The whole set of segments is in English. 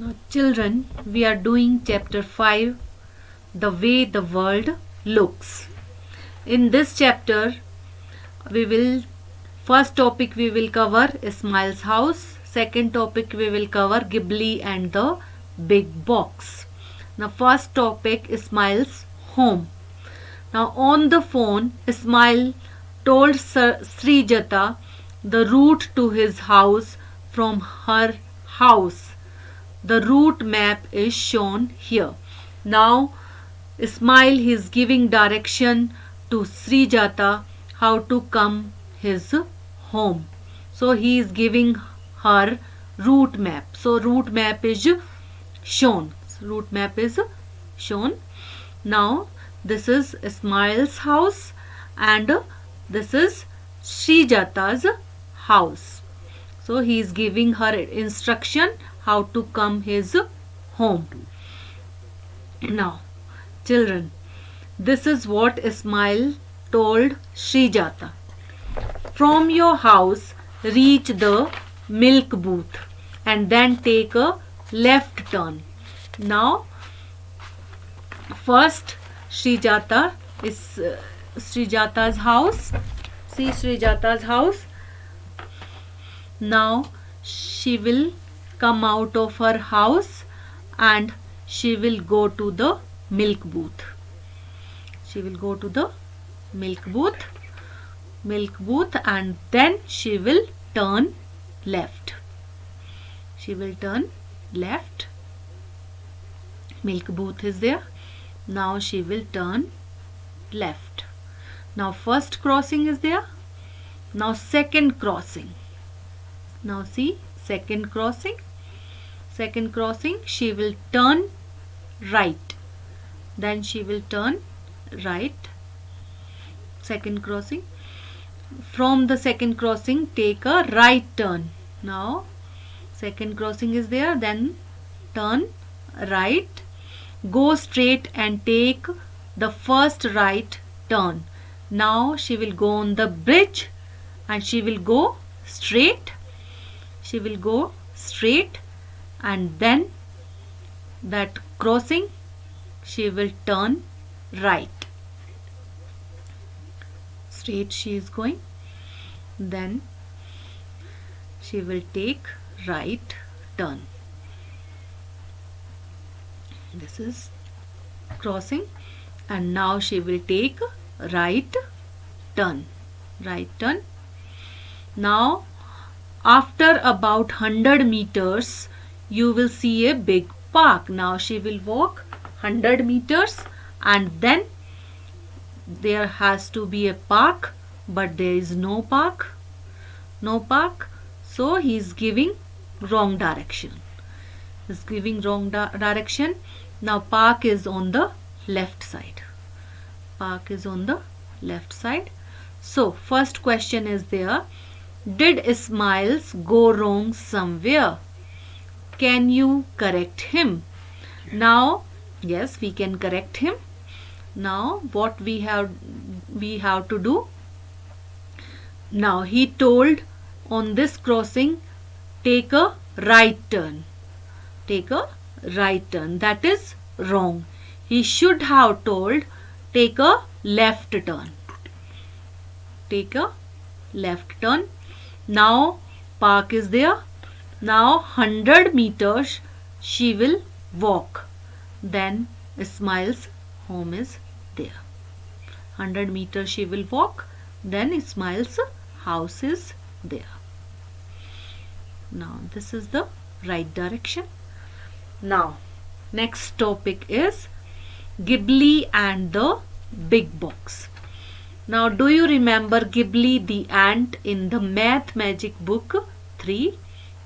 Now, children, we are doing chapter 5, The Way the World Looks. In this chapter, we will first topic we will cover Ismail's house. Second topic we will cover Ghibli and the big box. Now, first topic Ismail's home. Now, on the phone, Ismail told Srijata the route to his house from her house. The route map is shown here. Now, Ismail is giving direction to Srijata how to come his home. So, he is giving her route map. So, route map is shown. Route map is shown. Now, this is Ismail's house and this is Srijata's house. So, he is giving her instruction how to come his home. Now, children, this is what Ismail told Srijata. From your house, reach the milk booth and then take a left turn. Now, first Srijata is Srijata's house. See Srijata's house. Now, she will come out of her house and she will go to the milk booth. She will go to the milk booth and then she will turn left. She will turn left. Milk booth is there. Now she will turn left. Now first crossing is there. Now second crossing. Now see second crossing. Second crossing, she will turn right. Then she will turn right. Second crossing. From the second crossing, take a right turn. Now, second crossing is there. Then turn right. Go straight and take the first right turn. Now, she will go on the bridge and she will go straight. She will go straight. And then that crossing she will turn right. Straight she is going. Then she will take right turn. This is crossing and now she will take right turn. Right turn. Now after about 100 meters you will see a big park. Now she will walk 100 meters and then there has to be a park, but there is no park. No park. So he is giving wrong direction. He is giving wrong direction. Now park is on the left side. Park is on the left side. So first question is there. Did Ismail's go wrong somewhere? Can you correct him? Now, yes, we can correct him. Now, what we have to do? Now, he told on this crossing, take a right turn. Take a right turn. That is wrong. He should have told, take a left turn. Take a left turn. Now, park is there. Now 100 meters she will walk. Then Ismail's home is there. 100 meters she will walk. Then Ismail's house is there. Now this is the right direction. Now next topic is Ghibli and the big box. Now do you remember Ghibli the ant in the Math Magic book 3?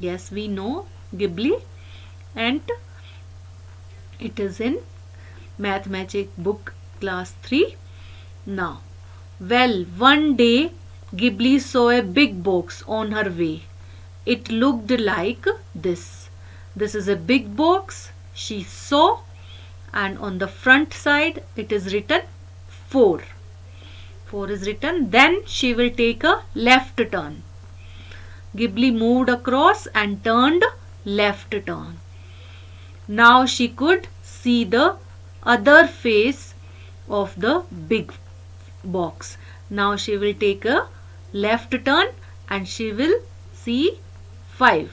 Yes, we know Ghibli and it is in Math Magic book class 3. Now, well, one day Ghibli saw a big box on her way. It looked like this. This is a big box she saw and on the front side it is written 4. 4 is written. Then she will take a left turn. Ghibli moved across and turned left turn. Now she could see the other face of the big box. Now she will take a left turn and she will see 5.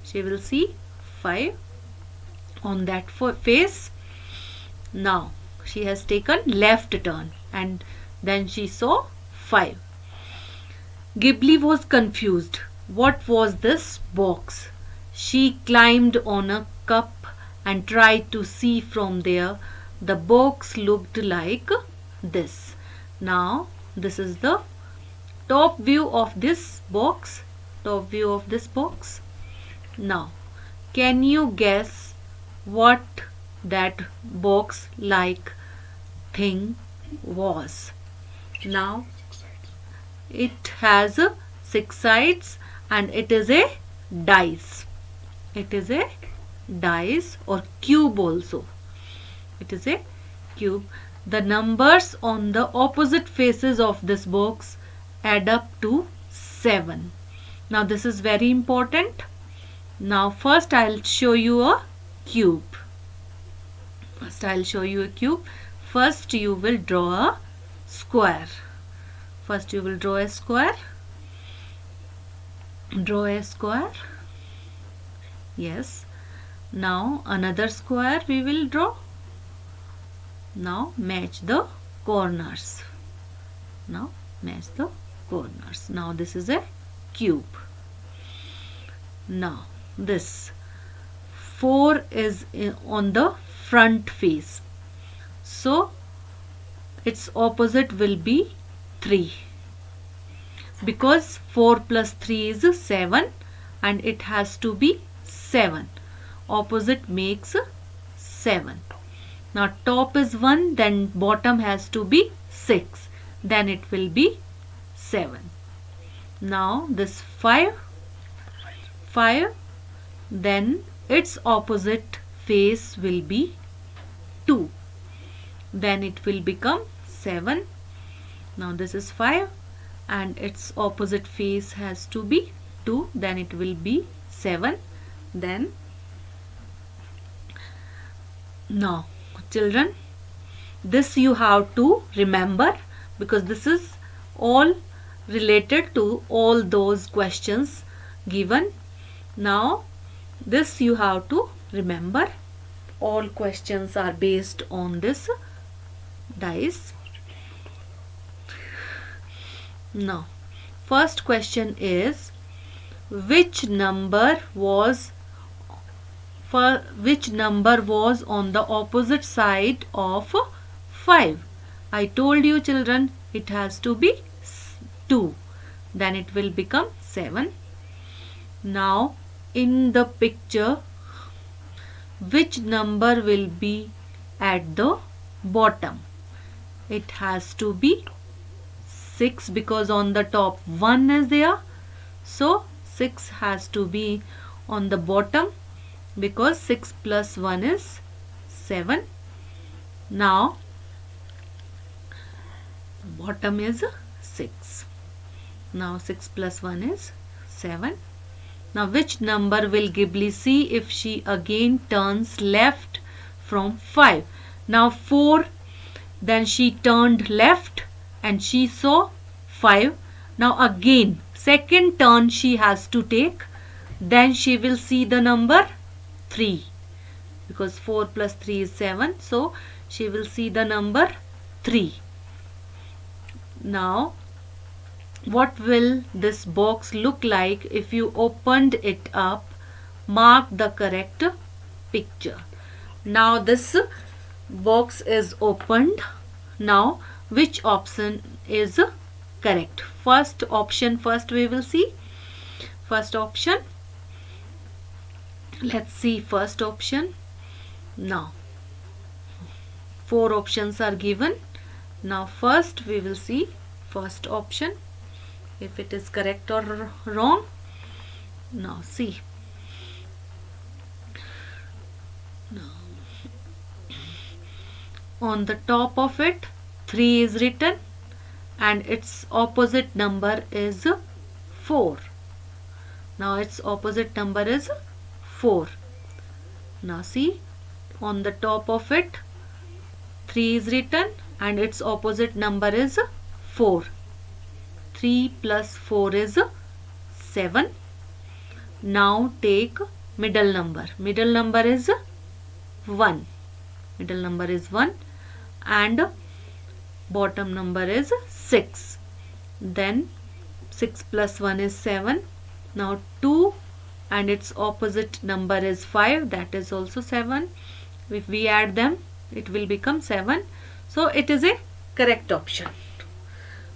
She will see 5 on that face. Now she has taken left turn and then she saw 5. Ghibli was confused. What was this box? She climbed on a cup and tried to see from there. The box looked like this. Now this is the top view of this box. Top view of this box. Now can you guess what that box like thing was? Now it has 6 sides and it is a dice. It is a dice or cube also. It is a cube. The numbers on the opposite faces of this box add up to 7. Now this is very important. Now first I'll show you a cube. First I'll show you a cube. First you will draw a square. First you will draw a square. Draw a square. Yes. Now another square we will draw. Now match the corners. Now match the corners. Now this is a cube. Now this 4 is on the front face. So its opposite will be 3. Because 4 plus 3 is 7 and it has to be 7. Opposite makes 7. Now top is 1, then bottom has to be 6. Then it will be 7. Now this 5, then its opposite face will be 2. Then it will become 7. Now this is 5 and its opposite face has to be 2. Then it will be 7. Then now children, this you have to remember because this is all related to all those questions given. Now this you have to remember. All questions are based on this dice. Now first question is which number was on the opposite side of 5? I told you children it has to be 2. Then it will become 7. Now in the picture which number will be at the bottom? It has to be 6 because on the top 1 is there. So 6 has to be on the bottom because 6 plus 1 is 7. Now bottom is 6. Now 6 plus 1 is 7. Now which number will Ghibli see if she again turns left from 5? Now 4, then she turned left and she saw 5. Now again second turn she has to take. Then she will see the number 3 because 4 plus 3 is 7. So she will see the number 3. Now what will this box look like if you opened it up? Mark the correct picture. Now this box is opened. Now which option is correct? First option first we will see. First option. Let's see first option. Now 4 options are given. Now first we will see first option if it is correct or wrong. Now see. Now on the top of it 3 is written and its opposite number is 4. Now its opposite number is 4. Now see, on the top of it 3 is written and its opposite number is 4. 3 plus 4 is 7. Now take middle number. Middle number is 1. Middle number is 1 and bottom number is 6. Then 6 plus 1 is 7. Now 2 and its opposite number is 5, that is also 7. If we add them, it will become 7. So it is a correct option.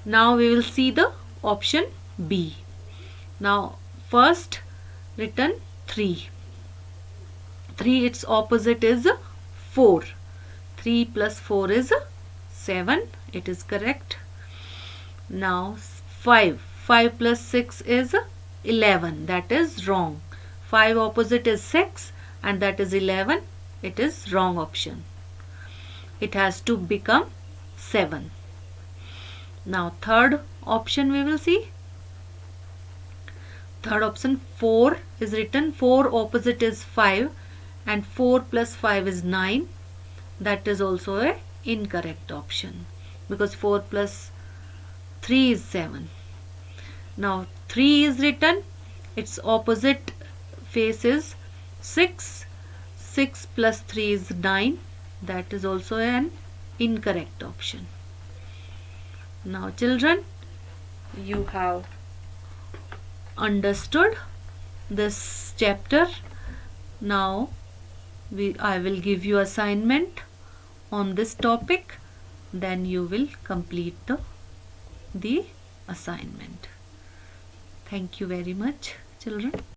Now we will see the option B. Now first written 3. 3, its opposite is 4. 3 plus 4 is 7. It is correct. Now 5. 5 plus 6 is 11. That is wrong. 5 opposite is 6 and that is 11. It is wrong option. It has to become 7. Now third option we will see. Third option 4 is written. 4 opposite is 5 and 4 plus 5 is 9. That is also a incorrect option because 4 plus 3 is 7. Now 3 is written. Its opposite face is 6. 6 plus 3 is 9. That is also an incorrect option. Now children, you have understood this chapter. Now I will give you assignment on this topic, then you will complete the assignment. Thank you very much, children.